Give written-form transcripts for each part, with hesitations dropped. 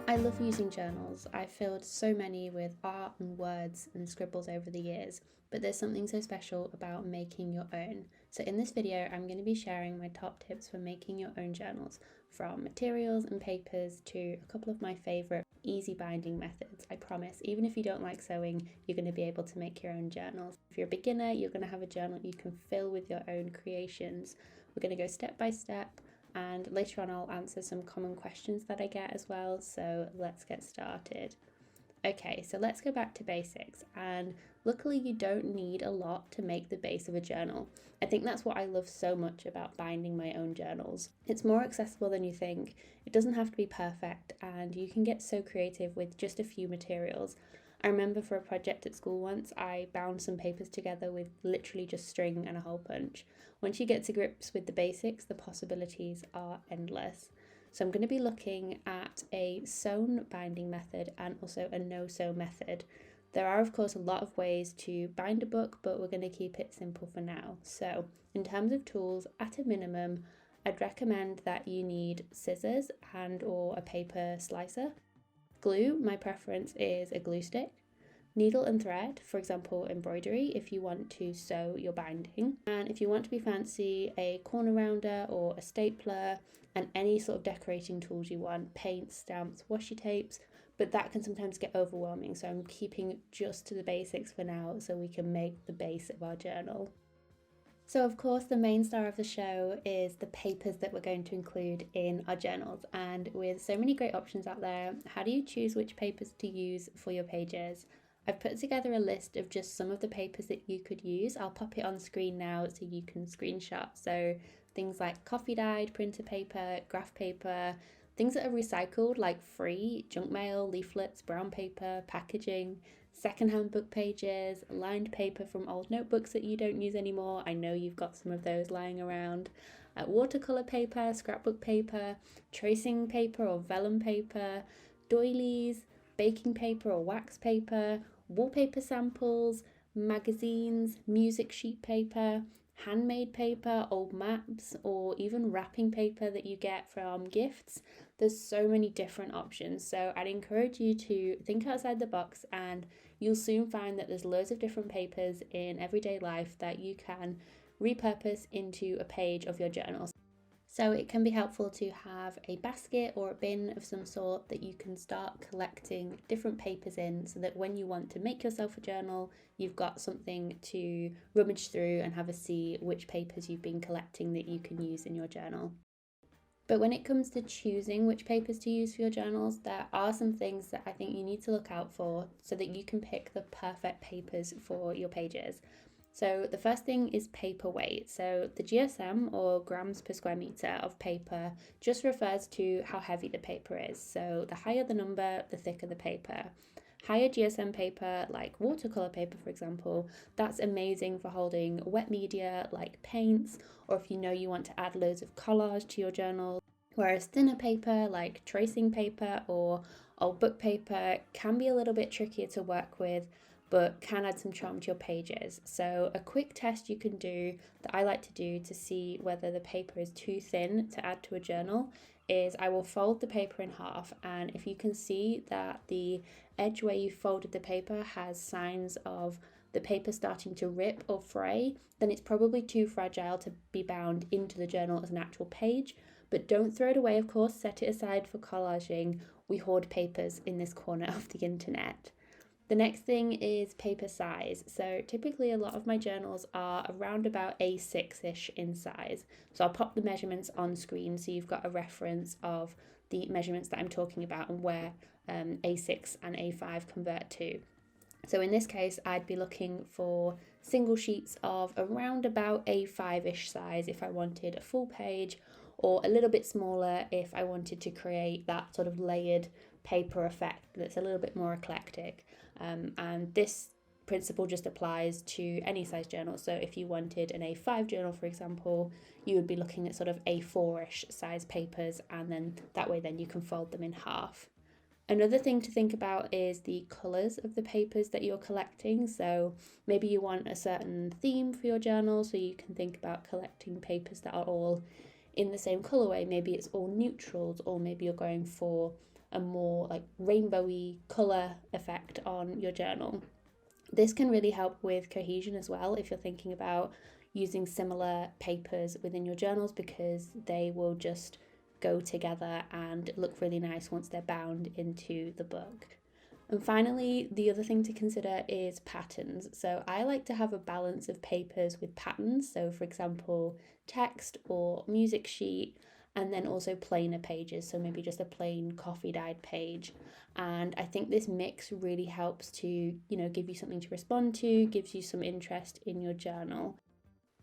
I love using journals. I've filled so many with art and words and scribbles over the years, but there's something so special about making your own. So in this video, I'm going to be sharing my top tips for making your own journals, from materials and papers to a couple of my favourite easy binding methods. I promise, even if you don't like sewing, you're going to be able to make your own journals. If you're a beginner, you're going to have a journal you can fill with your own creations. We're going to go step by step, and later on I'll answer some common questions that I get as well, so let's get started. Okay, so let's go back to basics, and luckily you don't need a lot to make the base of a journal. I think that's what I love so much about binding my own journals. It's more accessible than you think, it doesn't have to be perfect, and you can get so creative with just a few materials. I remember for a project at school once, I bound some papers together with literally just string and a hole punch. Once you get to grips with the basics, the possibilities are endless. So I'm going to be looking at a sewn binding method and also a no-sew method. There are of course a lot of ways to bind a book, but we're going to keep it simple for now. So in terms of tools, at a minimum, I'd recommend that you need scissors and or a paper slicer. Glue, my preference is a glue stick. Needle and thread, for example embroidery if you want to sew your binding, and if you want to be fancy, a corner rounder or a stapler, and any sort of decorating tools you want, paints, stamps, washi tapes, but that can sometimes get overwhelming, so I'm keeping just to the basics for now so we can make the base of our journal. So of course the main star of the show is the papers that we're going to include in our journals, and with so many great options out there, how do you choose which papers to use for your pages? I've put together a list of just some of the papers that you could use. I'll pop it on screen now so you can screenshot. So things like coffee dyed printer paper, graph paper, things that are recycled like free, junk mail, leaflets, brown paper, packaging, secondhand book pages, lined paper from old notebooks that you don't use anymore. I know you've got some of those lying around. Watercolour paper, scrapbook paper, tracing paper or vellum paper, doilies, baking paper or wax paper, wallpaper samples, magazines, music sheet paper, handmade paper, old maps, or even wrapping paper that you get from gifts. There's so many different options, so I'd encourage you to think outside the box, and you'll soon find that there's loads of different papers in everyday life that you can repurpose into a page of your journal. So it can be helpful to have a basket or a bin of some sort that you can start collecting different papers in, so that when you want to make yourself a journal, you've got something to rummage through and have a see which papers you've been collecting that you can use in your journal. But when it comes to choosing which papers to use for your journals, there are some things that I think you need to look out for so that you can pick the perfect papers for your pages. So the first thing is paper weight. So the GSM, or grams per square meter of paper, just refers to how heavy the paper is. So the higher the number, the thicker the paper. Higher GSM paper, like watercolour paper for example, that's amazing for holding wet media like paints, or if you know you want to add loads of collage to your journal. Whereas thinner paper like tracing paper or old book paper can be a little bit trickier to work with, but can add some charm to your pages. So a quick test you can do that I like to do to see whether the paper is too thin to add to a journal is I will fold the paper in half, and if you can see that the edge where you folded the paper has signs of the paper starting to rip or fray, then it's probably too fragile to be bound into the journal as an actual page. But don't throw it away, of course, set it aside for collaging. We hoard papers in this corner of the internet. The next thing is paper size. So typically a lot of my journals are around about A6-ish in size. So I'll pop the measurements on screen so you've got a reference of the measurements that I'm talking about and where A6 and A5 convert to. So in this case, I'd be looking for single sheets of around about A5-ish size if I wanted a full page, or a little bit smaller if I wanted to create that sort of layered paper effect that's a little bit more eclectic. And this principle just applies to any size journal. So if you wanted an A5 journal, for example, you would be looking at sort of A4-ish size papers, and then that way then you can fold them in half. Another thing to think about is the colours of the papers that you're collecting. So maybe you want a certain theme for your journal, so you can think about collecting papers that are all in the same colourway. Maybe it's all neutrals, or maybe you're going for a more like rainbowy colour effect on your journal. This can really help with cohesion as well if you're thinking about using similar papers within your journals, because they will just go together and look really nice once they're bound into the book. And finally, the other thing to consider is patterns. So I like to have a balance of papers with patterns. So for example, text or music sheet, and then also plainer pages. So maybe just a plain coffee dyed page. And I think this mix really helps to, give you something to respond to, gives you some interest in your journal.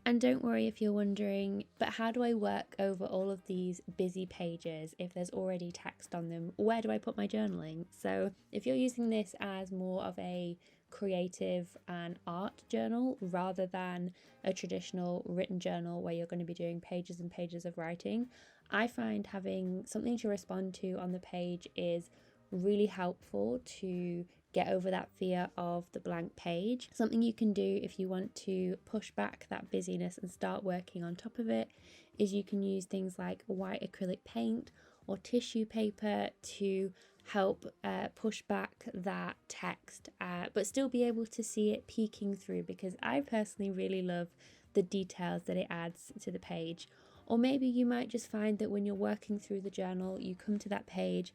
And don't worry if you're wondering, but how do I work over all of these busy pages if there's already text on them? Where do I put my journaling? So if you're using this as more of a creative and art journal rather than a traditional written journal where you're going to be doing pages and pages of writing, I find having something to respond to on the page is really helpful to get over that fear of the blank page. Something you can do if you want to push back that busyness and start working on top of it is you can use things like white acrylic paint or tissue paper to help push back that text, but still be able to see it peeking through, because I personally really love the details that it adds to the page. Or maybe you might just find that when you're working through the journal, you come to that page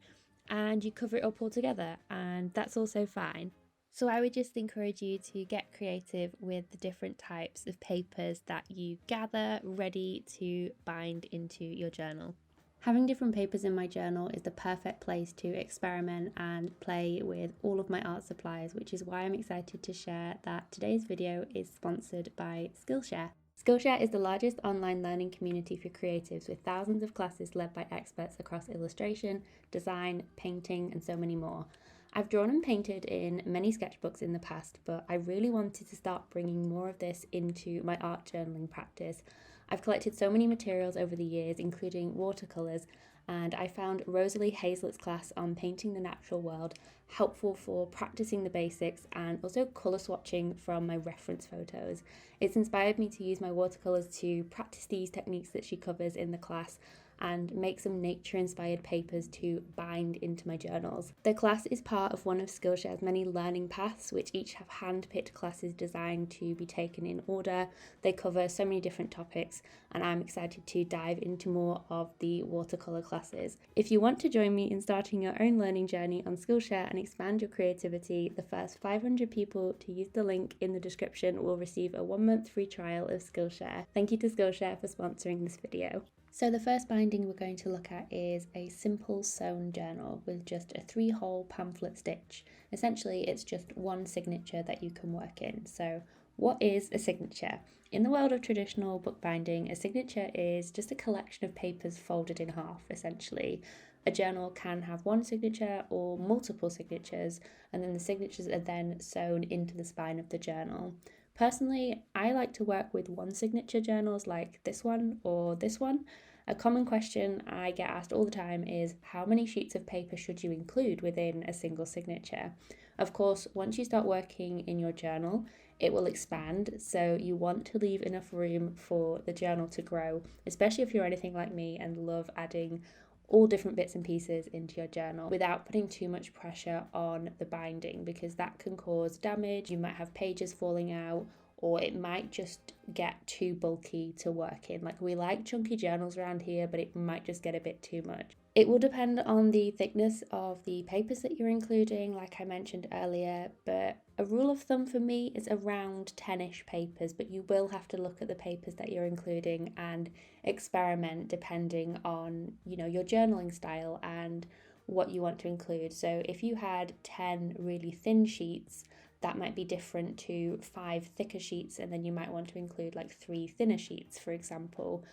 and you cover it up altogether, and that's also fine. So I would just encourage you to get creative with the different types of papers that you gather ready to bind into your journal. Having different papers in my journal is the perfect place to experiment and play with all of my art supplies, which is why I'm excited to share that today's video is sponsored by Skillshare. Skillshare is the largest online learning community for creatives, with thousands of classes led by experts across illustration, design, painting, and so many more. I've drawn and painted in many sketchbooks in the past, but I really wanted to start bringing more of this into my art journaling practice. I've collected so many materials over the years, including watercolours, and I found Rosalie Hazlett's class on painting the natural world helpful for practicing the basics and also colour swatching from my reference photos. It's inspired me to use my watercolours to practice these techniques that she covers in the class and make some nature-inspired papers to bind into my journals. The class is part of one of Skillshare's many learning paths, which each have hand-picked classes designed to be taken in order. They cover so many different topics, and I'm excited to dive into more of the watercolour classes. If you want to join me in starting your own learning journey on Skillshare and expand your creativity, the first 500 people to use the link in the description will receive a 1-month free trial of Skillshare. Thank you to Skillshare for sponsoring this video. So the first binding we're going to look at is a simple sewn journal with just a 3-hole pamphlet stitch. Essentially, it's just one signature that you can work in. So what is a signature? In the world of traditional bookbinding, a signature is just a collection of papers folded in half, essentially. A journal can have one signature or multiple signatures, and then the signatures are then sewn into the spine of the journal. Personally, I like to work with one signature journals like this one or this one. A common question I get asked all the time is, how many sheets of paper should you include within a single signature? Of course, once you start working in your journal, it will expand, so you want to leave enough room for the journal to grow, especially if you're anything like me and love adding all different bits and pieces into your journal without putting too much pressure on the binding, because that can cause damage. You might have pages falling out, or it might just get too bulky to work in. Like, we like chunky journals around here, but it might just get a bit too much. It will depend on the thickness of the papers that you're including, like I mentioned earlier, but a rule of thumb for me is around 10-ish papers, but you will have to look at the papers that you're including and experiment depending on, your journaling style and what you want to include. So if you had 10 really thin sheets, that might be different to 5 thicker sheets, and then you might want to include like 3 thinner sheets, for example.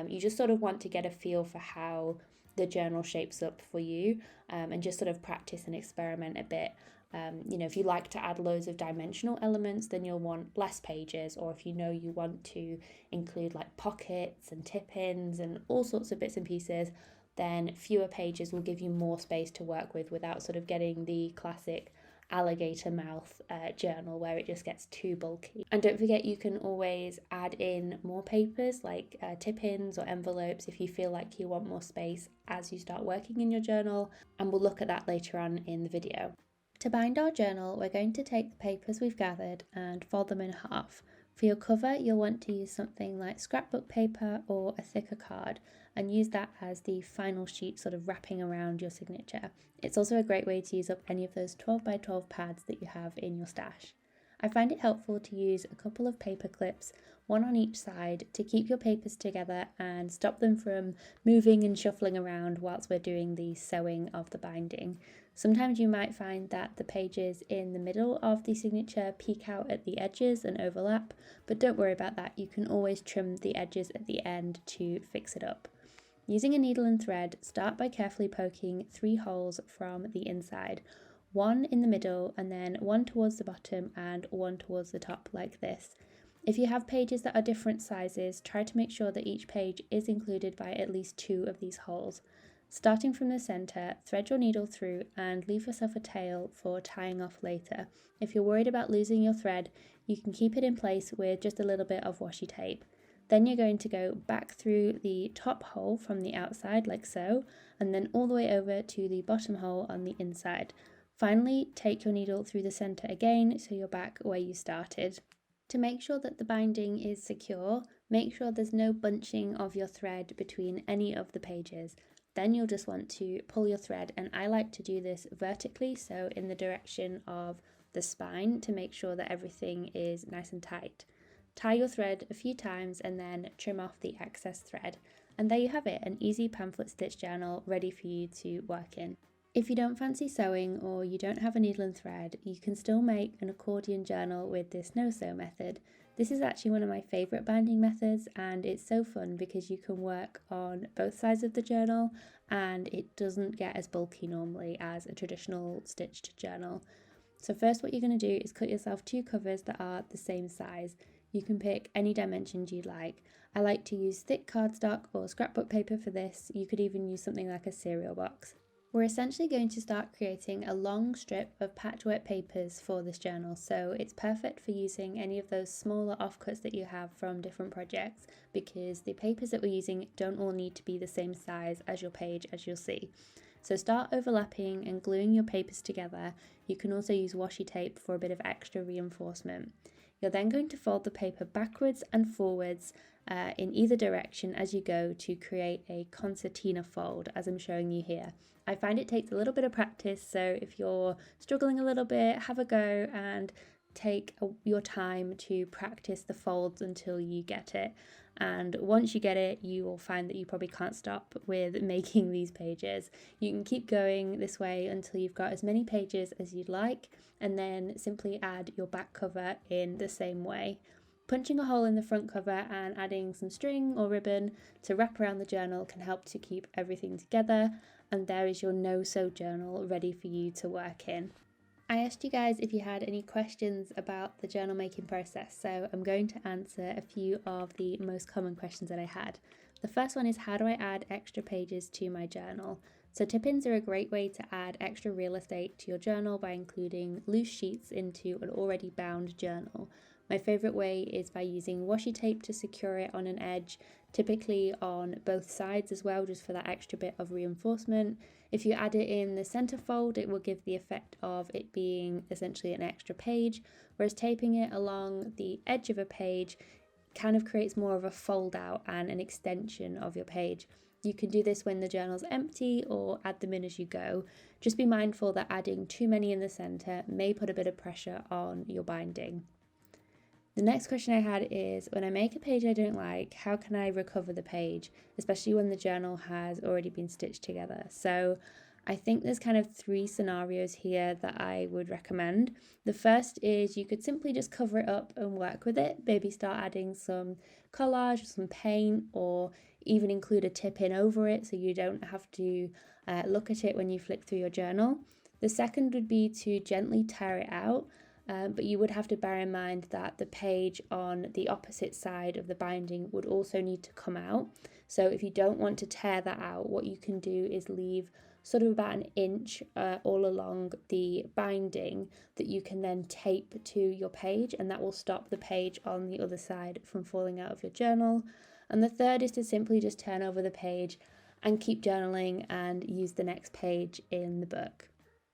You just sort of want to get a feel for how the journal shapes up for you, and just sort of practice and experiment a bit. If you like to add loads of dimensional elements, then you'll want less pages, or if you want to include like pockets and tip-ins and all sorts of bits and pieces, then fewer pages will give you more space to work with without sort of getting the classic alligator mouth journal where it just gets too bulky. And don't forget, you can always add in more papers like tip-ins or envelopes if you feel like you want more space as you start working in your journal, and we'll look at that later on in the video. To bind our journal, we're going to take the papers we've gathered and fold them in half. For your cover, you'll want to use something like scrapbook paper or a thicker card and use that as the final sheet sort of wrapping around your signature. It's also a great way to use up any of those 12 by 12 pads that you have in your stash. I find it helpful to use a couple of paper clips, one on each side, to keep your papers together and stop them from moving and shuffling around whilst we're doing the sewing of the binding. Sometimes you might find that the pages in the middle of the signature peek out at the edges and overlap, but don't worry about that. You can always trim the edges at the end to fix it up. Using a needle and thread, start by carefully poking 3 holes from the inside, one in the middle and then one towards the bottom and one towards the top like this. If you have pages that are different sizes, try to make sure that each page is included by at least 2 of these holes. Starting from the centre, thread your needle through and leave yourself a tail for tying off later. If you're worried about losing your thread, you can keep it in place with just a little bit of washi tape. Then you're going to go back through the top hole from the outside like so, and then all the way over to the bottom hole on the inside. Finally, take your needle through the centre again so you're back where you started. To make sure that the binding is secure, make sure there's no bunching of your thread between any of the pages. Then you'll just want to pull your thread, and I like to do this vertically, so in the direction of the spine, to make sure that everything is nice and tight. Tie your thread a few times and then trim off the excess thread. And there you have it, an easy pamphlet stitch journal ready for you to work in. If you don't fancy sewing or you don't have a needle and thread, you can still make an accordion journal with this no-sew method. This is actually one of my favourite binding methods, and it's so fun because you can work on both sides of the journal and it doesn't get as bulky normally as a traditional stitched journal. So first, what you're going to do is cut yourself 2 covers that are the same size. You can pick any dimensions you'd like. I like to use thick cardstock or scrapbook paper for this. You could even use something like a cereal box. We're essentially going to start creating a long strip of patchwork papers for this journal, so it's perfect for using any of those smaller offcuts that you have from different projects, because the papers that we're using don't all need to be the same size as your page, as you'll see. So start overlapping and gluing your papers together. You can also use washi tape for a bit of extra reinforcement. You're then going to fold the paper backwards and forwards in either direction as you go to create a concertina fold, as I'm showing you here. I find it takes a little bit of practice, so if you're struggling a little bit, have a go and take your time to practice the folds until you get it. And once you get it, you will find that you probably can't stop with making these pages. You can keep going this way until you've got as many pages as you'd like, and then simply add your back cover in the same way. Punching a hole in the front cover and adding some string or ribbon to wrap around the journal can help to keep everything together, and there is your no-sew journal ready for you to work in. I asked you guys if you had any questions about the journal making process, so I'm going to answer a few of the most common questions that I had. The first one is, how do I add extra pages to my journal? So tip-ins are a great way to add extra real estate to your journal by including loose sheets into an already bound journal. My favourite way is by using washi tape to secure it on an edge, typically on both sides as well, just for that extra bit of reinforcement. If you add it in the centre fold, it will give the effect of it being essentially an extra page, whereas taping it along the edge of a page kind of creates more of a fold out and an extension of your page. You can do this when the journal's empty or add them in as you go. Just be mindful that adding too many in the centre may put a bit of pressure on your binding. The next question I had is, when I make a page I don't like, how can I recover the page, especially when the journal has already been stitched together? So I think there's kind of 3 scenarios here that I would recommend. The first is you could simply just cover it up and work with it, maybe start adding some collage, some paint, or even include a tip in over it so you don't have to look at it when you flick through your journal. The second would be to gently tear it out. but you would have to bear in mind that the page on the opposite side of the binding would also need to come out. So if you don't want to tear that out, what you can do is leave sort of about an inch all along the binding that you can then tape to your page, and that will stop the page on the other side from falling out of your journal. And the third is to simply just turn over the page and keep journaling and use the next page in the book.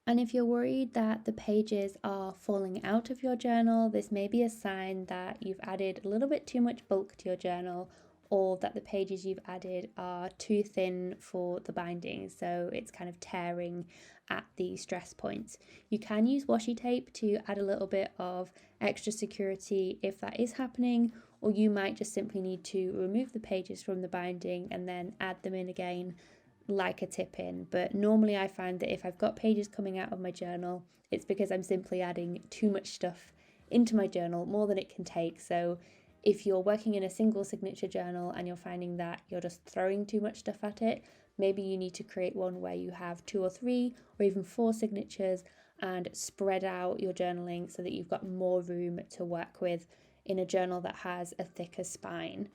And if you're worried that the pages are falling out of your journal, this may be a sign that you've added a little bit too much bulk to your journal, or that the pages you've added are too thin for the binding, so it's kind of tearing at the stress points. You can use washi tape to add a little bit of extra security if that is happening, or you might just simply need to remove the pages from the binding and then add them in again like a tip in. But normally I find that if I've got pages coming out of my journal, it's because I'm simply adding too much stuff into my journal, more than it can take. So if you're working in a single signature journal and you're finding that you're just throwing too much stuff at it, maybe you need to create one where you have 2 or 3 or even 4 signatures and spread out your journaling so that you've got more room to work with in a journal that has a thicker spine.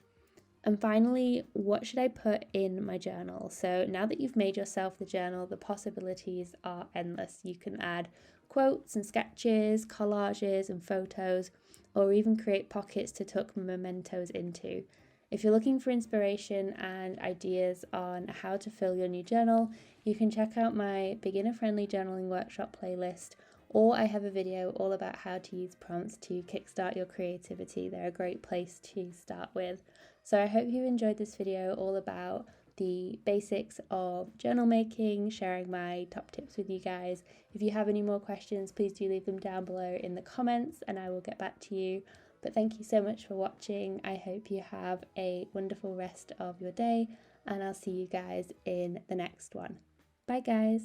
And finally, what should I put in my journal? So now that you've made yourself the journal, the possibilities are endless. You can add quotes and sketches, collages and photos, or even create pockets to tuck mementos into. If you're looking for inspiration and ideas on how to fill your new journal, you can check out my beginner-friendly journaling workshop playlist, or I have a video all about how to use prompts to kickstart your creativity. They're a great place to start with. So I hope you enjoyed this video all about the basics of journal making, sharing my top tips with you guys. If you have any more questions, please do leave them down below in the comments and I will get back to you. But thank you so much for watching. I hope you have a wonderful rest of your day and I'll see you guys in the next one. Bye guys!